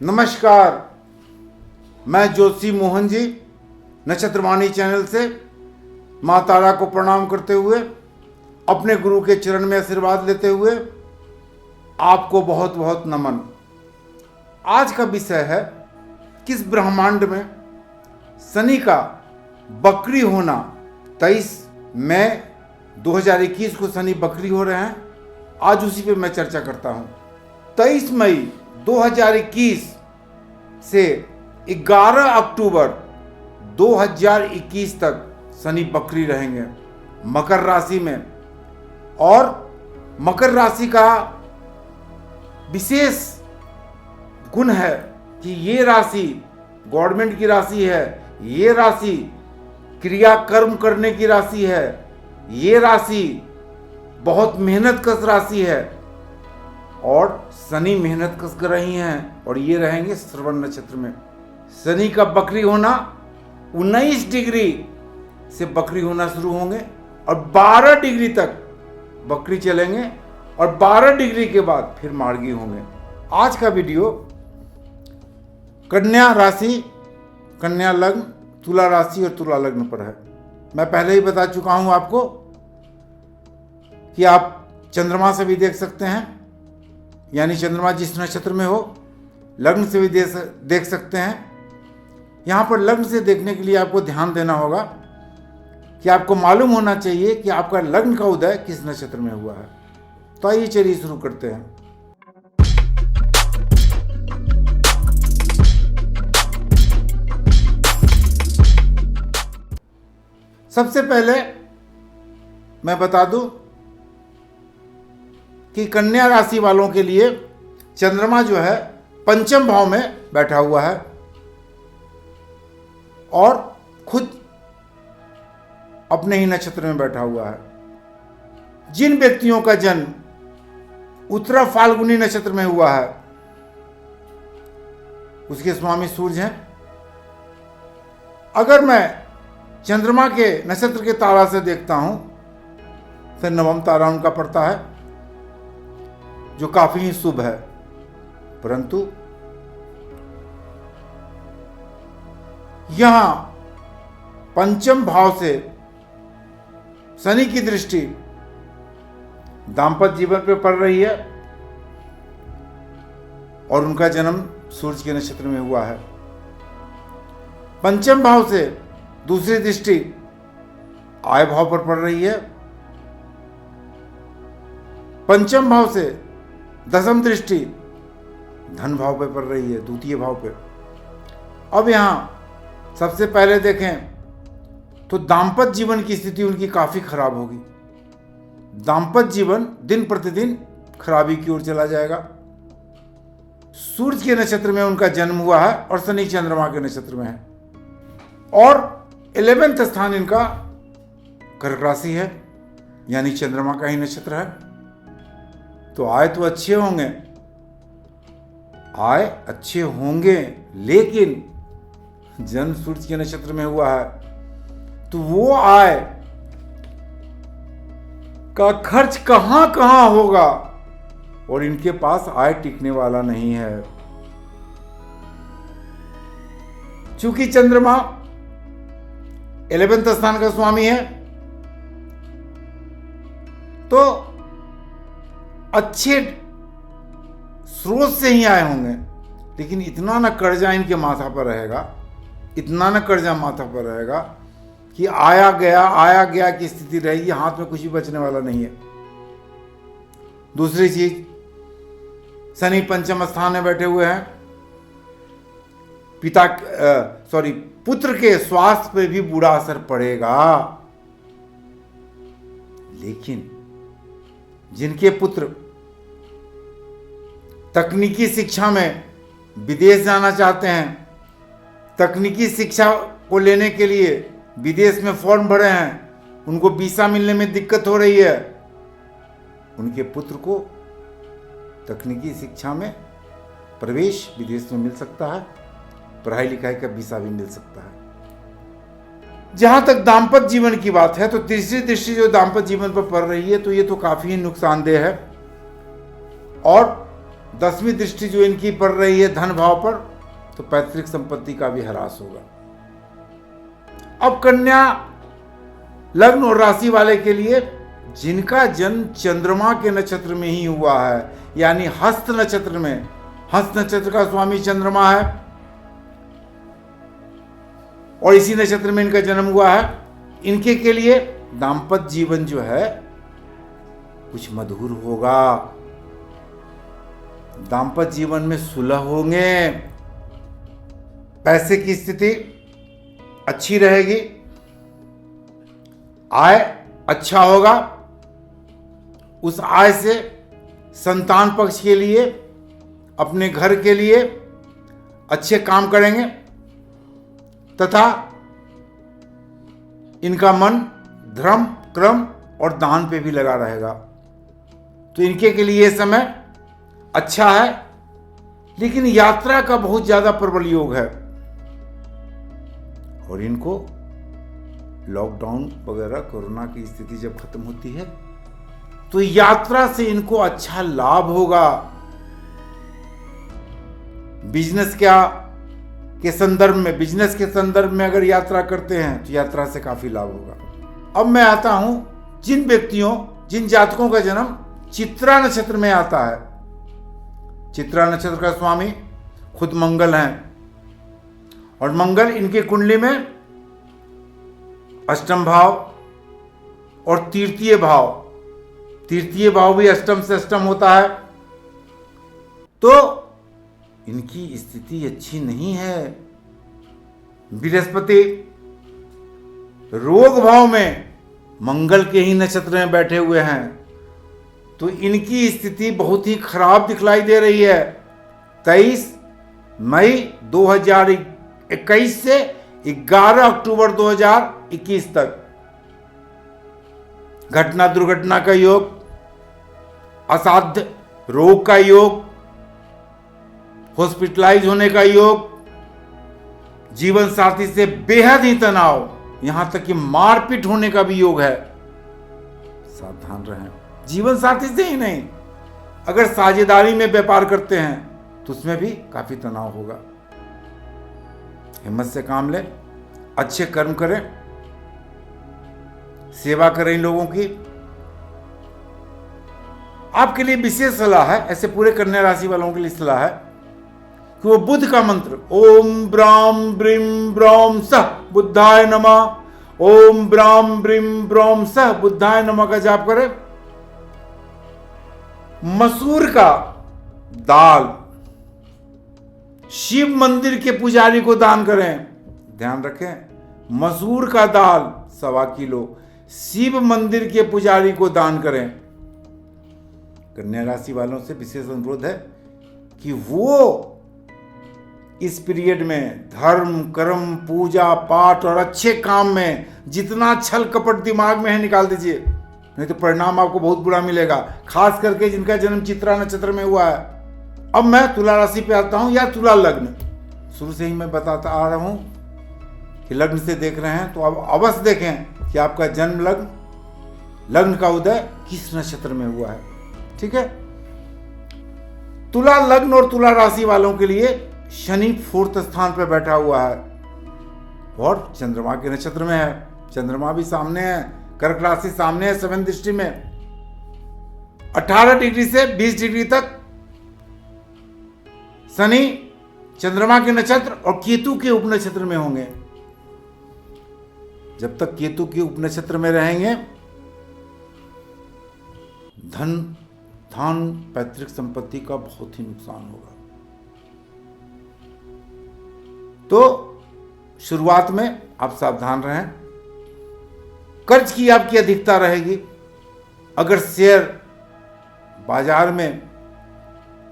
नमस्कार, मैं ज्योति मोहन जी नक्षत्रवाणी चैनल से माँ तारा को प्रणाम करते हुए अपने गुरु के चरण में आशीर्वाद लेते हुए आपको बहुत बहुत नमन। आज का विषय है किस ब्रह्मांड में शनि का बकरी होना। 23 मई 2021 को शनि बकरी हो रहे हैं। आज उसी पे मैं चर्चा करता हूँ। 23 मई 2021 से 11 अक्टूबर 2021 तक शनि बकरी रहेंगे मकर राशि में। और मकर राशि का विशेष गुण है कि ये राशि गवर्नमेंट की राशि है, ये राशि क्रिया कर्म करने की राशि है, ये राशि बहुत मेहनत कश राशि है और शनि मेहनत कश कर रही हैं और ये रहेंगे श्रवण नक्षत्र में। शनि का बकरी होना 19 डिग्री से बकरी होना शुरू होंगे और 12 डिग्री तक बकरी चलेंगे और 12 डिग्री के बाद फिर मार्गी होंगे। आज का वीडियो कन्या राशि, कन्या लग्न, तुला राशि और तुला लग्न पर है। मैं पहले ही बता चुका हूं आपको कि आप चंद्रमा से भी देख सकते हैं, यानी चंद्रमा जिस नक्षत्र में हो लग्न से भी देख सकते हैं। यहाँ पर लग्न से देखने के लिए आपको ध्यान देना होगा कि आपको मालूम होना चाहिए कि आपका लग्न का उदय किस नक्षत्र में हुआ है। तो आइए चलिए शुरू करते हैं। सबसे पहले मैं बता दूं कि कन्या राशि वालों के लिए चंद्रमा जो है पंचम भाव में बैठा हुआ है और खुद अपने ही नक्षत्र में बैठा हुआ है। जिन व्यक्तियों का जन्म उत्तरा फाल्गुनी नक्षत्र में हुआ है उसके स्वामी सूर्य हैं। अगर मैं चंद्रमा के नक्षत्र के तारा से देखता हूं तो नवम तारा उनका पड़ता है जो काफी ही शुभ है, परंतु यहां पंचम भाव से शनि की दृष्टि दांपत्य जीवन पर पड़ रही है और उनका जन्म सूर्य के नक्षत्र में हुआ है। पंचम भाव से दूसरी दृष्टि आय भाव पर पड़ रही है। पंचम भाव से दसम दृष्टि धन भाव पे पड़ रही है, द्वितीय भाव पे। अब यहां सबसे पहले देखें तो दांपत्य जीवन की स्थिति उनकी काफी खराब होगी। दांपत्य जीवन दिन प्रतिदिन खराबी की ओर चला जाएगा। सूर्य के नक्षत्र में उनका जन्म हुआ है और शनि चंद्रमा के नक्षत्र में है और 11वें स्थान इनका कर्क राशि है, यानी चंद्रमा का ही नक्षत्र है। तो आय तो अच्छे होंगे, आय अच्छे होंगे, लेकिन जन्म सूर्य के नक्षत्र में हुआ है तो वो आय का खर्च कहां कहां होगा और इनके पास आय टिकने वाला नहीं है। चूंकि चंद्रमा 11वें स्थान का स्वामी है तो अच्छे स्रोत से ही आए होंगे, लेकिन इतना ना कर्जा इनके माथा पर रहेगा, इतना ना कर्जा माथा पर रहेगा कि आया गया की स्थिति रहेगी, हाथ में कुछ भी बचने वाला नहीं है। दूसरी चीज, शनि पंचम स्थान में बैठे हुए हैं। पुत्र के स्वास्थ्य पे भी बुरा असर पड़ेगा, लेकिन जिनके पुत्र तकनीकी शिक्षा में विदेश जाना चाहते हैं, तकनीकी शिक्षा को लेने के लिए विदेश में फॉर्म भरे हैं, उनको वीसा मिलने में दिक्कत हो रही है, उनके पुत्र को तकनीकी शिक्षा में प्रवेश विदेश में मिल सकता है, पढ़ाई लिखाई का वीसा भी मिल सकता है। जहां तक दांपत्य जीवन की बात है तो तीसरी दृष्टि जो दांपत्य जीवन पर पड़ रही है तो ये तो काफी नुकसानदेह है और 10वीं दृष्टि जो इनकी पड़ रही है धन भाव पर, तो पैतृक संपत्ति का भी ह्रास होगा। अब कन्या लग्न और राशि वाले के लिए जिनका जन्म चंद्रमा के नक्षत्र में ही हुआ है, यानी हस्त नक्षत्र में, हस्त नक्षत्र का स्वामी चंद्रमा है और इसी नक्षत्र में इनका जन्म हुआ है, इनके के लिए दाम्पत्य जीवन जो है कुछ मधुर होगा। दाम्पत्य जीवन में सुलह होंगे, पैसे की स्थिति अच्छी रहेगी, आय अच्छा होगा, उस आय से संतान पक्ष के लिए, अपने घर के लिए अच्छे काम करेंगे तथा इनका मन धर्म, कर्म और दान पे भी लगा रहेगा। तो इनके के लिए यह समय अच्छा है, लेकिन यात्रा का बहुत ज्यादा प्रबल योग है और इनको लॉकडाउन वगैरह कोरोना की स्थिति जब खत्म होती है तो यात्रा से इनको अच्छा लाभ होगा। बिजनेस के संदर्भ में अगर यात्रा करते हैं तो यात्रा से काफी लाभ होगा। अब मैं आता हूं जिन जातकों का जन्म चित्रा नक्षत्र में आता है। चित्रा नक्षत्र का स्वामी खुद मंगल हैं और मंगल इनकी कुंडली में अष्टम भाव और तृतीय भाव भी अष्टम से अष्टम होता है, तो इनकी स्थिति अच्छी नहीं है। बृहस्पति रोग भाव में मंगल के ही नक्षत्र में बैठे हुए हैं, तो इनकी स्थिति बहुत ही खराब दिखलाई दे रही है। 23 मई 2021 से 11 अक्टूबर 2021 तक घटना दुर्घटना का योग, असाध्य रोग का योग, हॉस्पिटलाइज होने का योग, जीवन साथी से बेहद ही तनाव, यहां तक कि मारपीट होने का भी योग है। सावधान रहें। जीवन साथी से ही नहीं, अगर साझेदारी में व्यापार करते हैं तो उसमें भी काफी तनाव होगा। हिम्मत से काम लें, अच्छे कर्म करें, सेवा करें लोगों की। आपके लिए विशेष सलाह है, ऐसे पूरे कन्या राशि वालों के लिए सलाह है कि वो बुद्ध का मंत्र ओम ब्राम ब्रीम ब्रौम सह बुद्धाय नमः, ओम ब्राम ब्रीम ब्रौम सह बुद्धाय नमः का जाप करें। मसूर का दाल शिव मंदिर के पुजारी को दान करें। ध्यान रखें, मसूर का दाल 1.25 किलो शिव मंदिर के पुजारी को दान करें। कन्या राशि वालों से विशेष अनुरोध है कि वो इस पीरियड में धर्म, कर्म, पूजा पाठ और अच्छे काम में जितना छल कपट दिमाग में है निकाल दीजिए, नहीं तो परिणाम आपको बहुत बुरा मिलेगा, खास करके जिनका जन्म चित्रा नक्षत्र में हुआ है। अब मैं तुला राशि पे आता हूं या तुला लग्न। शुरू से ही मैं बताता आ रहा हूं कि लग्न से देख रहे हैं तो अब अवश्य देखें कि आपका जन्म लग्न का उदय किस नक्षत्र में हुआ है। ठीक है, तुला लग्न और तुला राशि वालों के लिए शनि 4th स्थान पर बैठा हुआ है और चंद्रमा के नक्षत्र में है। चंद्रमा भी सामने है, कर्क राशि सामने है 7th दृष्टि में। 18 डिग्री से 20 डिग्री तक शनि चंद्रमा के नक्षत्र और केतु के उपनक्षत्र में होंगे। जब तक केतु के उपनक्षत्र में रहेंगे, धन पैतृक संपत्ति का बहुत ही नुकसान होगा। तो शुरुआत में आप सावधान रहें। कर्ज की आपकी अधिकता रहेगी। अगर शेयर बाजार में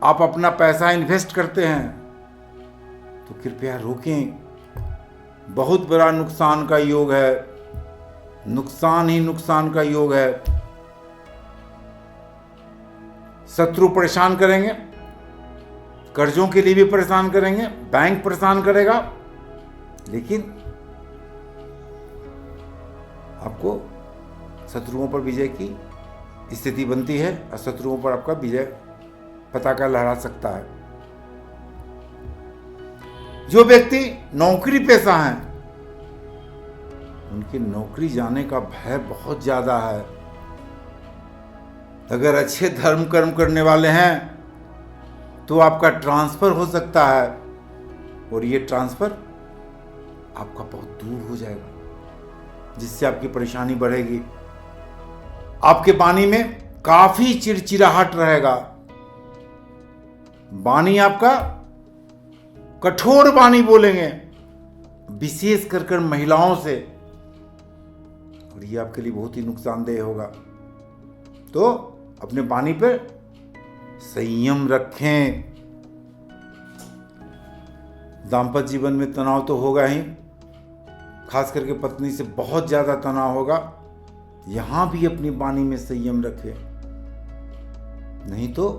आप अपना पैसा इन्वेस्ट करते हैं तो कृपया रोकें। बहुत बड़ा नुकसान का योग है, नुकसान ही नुकसान का योग है। शत्रु परेशान करेंगे, कर्जों के लिए भी परेशान करेंगे, बैंक परेशान करेगा, लेकिन आपको शत्रुओं पर विजय की स्थिति बनती है और शत्रुओं पर आपका विजय पताका लहरा सकता है। जो व्यक्ति नौकरी पेशा हैं, उनकी नौकरी जाने का भय बहुत ज्यादा है। अगर अच्छे धर्म कर्म करने वाले हैं तो आपका ट्रांसफर हो सकता है, और ये ट्रांसफर आपका बहुत दूर हो जाएगा, जिससे आपकी परेशानी बढ़ेगी। आपके वाणी में काफी चिड़चिड़ाहट रहेगा। वाणी आपका कठोर वाणी बोलेंगे, विशेष कर महिलाओं से, और ये आपके लिए बहुत ही नुकसानदेह होगा। तो अपने वाणी पर संयम रखें। दाम्पत्य जीवन में तनाव तो होगा ही, खास करके पत्नी से बहुत ज्यादा तनाव होगा। यहां भी अपनी वाणी में संयम रखें, नहीं तो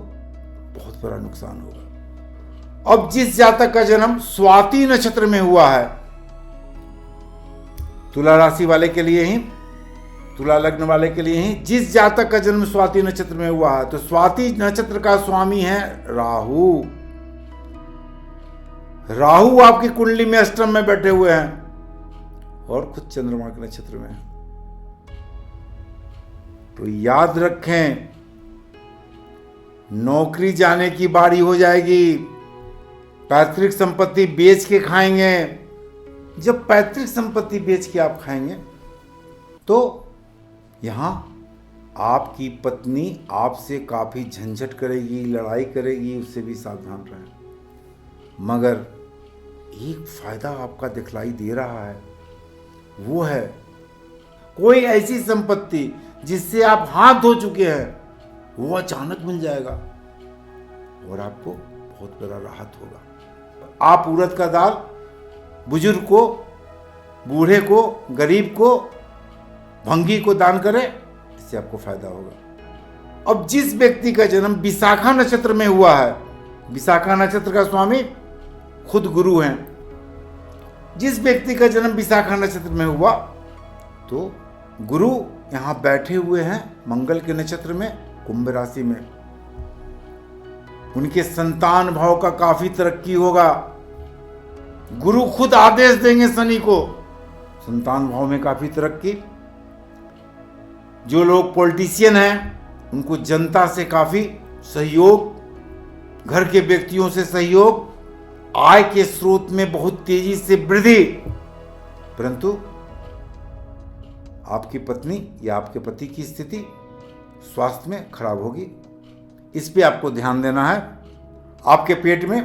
बहुत बड़ा नुकसान होगा। अब जिस जातक का जन्म स्वाति नक्षत्र में हुआ है, तुला राशि वाले के लिए ही, तुला लग्न वाले के लिए ही, जिस जातक का जन्म स्वाति नक्षत्र में हुआ है, तो स्वाति नक्षत्र का स्वामी है राहु। राहु आपकी कुंडली में अष्टम में बैठे हुए हैं और खुद चंद्रमा के नक्षत्र में है। तो याद रखें, नौकरी जाने की बारी हो जाएगी। पैतृक संपत्ति बेच के खाएंगे। जब पैतृक संपत्ति बेच के आप खाएंगे तो यहां आपकी पत्नी आपसे काफी झंझट करेगी, लड़ाई करेगी, उससे भी सावधान रहें। मगर एक फायदा आपका दिखलाई दे रहा है, वो है कोई ऐसी संपत्ति जिससे आप हाथ धो चुके हैं, वो अचानक मिल जाएगा और आपको बहुत बड़ा राहत होगा। आप उड़द का दाल बुजुर्ग को, बूढ़े को, गरीब को, भंगी को दान करें, इससे आपको फायदा होगा। अब जिस व्यक्ति का जन्म विशाखा नक्षत्र में हुआ है, विशाखा नक्षत्र का स्वामी खुद गुरु हैं। जिस व्यक्ति का जन्म विशाखा नक्षत्र में हुआ, तो गुरु यहां बैठे हुए हैं मंगल के नक्षत्र में, कुंभ राशि में। उनके संतान भाव का काफी तरक्की होगा। गुरु खुद आदेश देंगे शनि को, संतान भाव में काफी तरक्की। जो लोग पॉलिटिशियन हैं, उनको जनता से काफी सहयोग, घर के व्यक्तियों से सहयोग, आय के स्रोत में बहुत तेजी से वृद्धि। परंतु आपकी पत्नी या आपके पति की स्थिति स्वास्थ्य में खराब होगी, इस पे आपको ध्यान देना है। आपके पेट में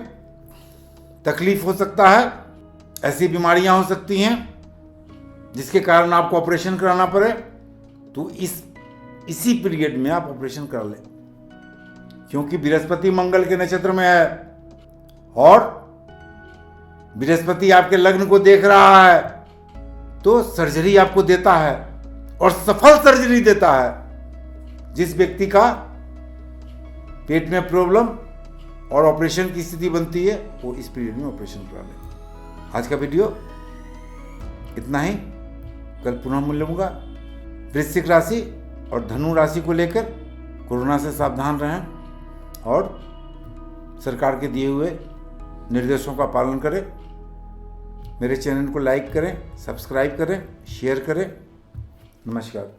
तकलीफ हो सकता है, ऐसी बीमारियां हो सकती हैं जिसके कारण आपको ऑपरेशन कराना पड़े, तो इसी पीरियड में आप ऑपरेशन करा लें, क्योंकि बृहस्पति मंगल के नक्षत्र में है और बृहस्पति आपके लग्न को देख रहा है, तो सर्जरी आपको देता है और सफल सर्जरी देता है। जिस व्यक्ति का पेट में प्रॉब्लम और ऑपरेशन की स्थिति बनती है, वो इस पीरियड में ऑपरेशन करा ले। आज का वीडियो इतना ही। कल पुनः मिलूंगा। वृश्चिक राशि और धनु राशि को लेकर कोरोना से सावधान रहें और सरकार के दिए हुए निर्देशों का पालन करें। मेरे चैनल को लाइक करें, सब्सक्राइब करें, शेयर करें। नमस्कार।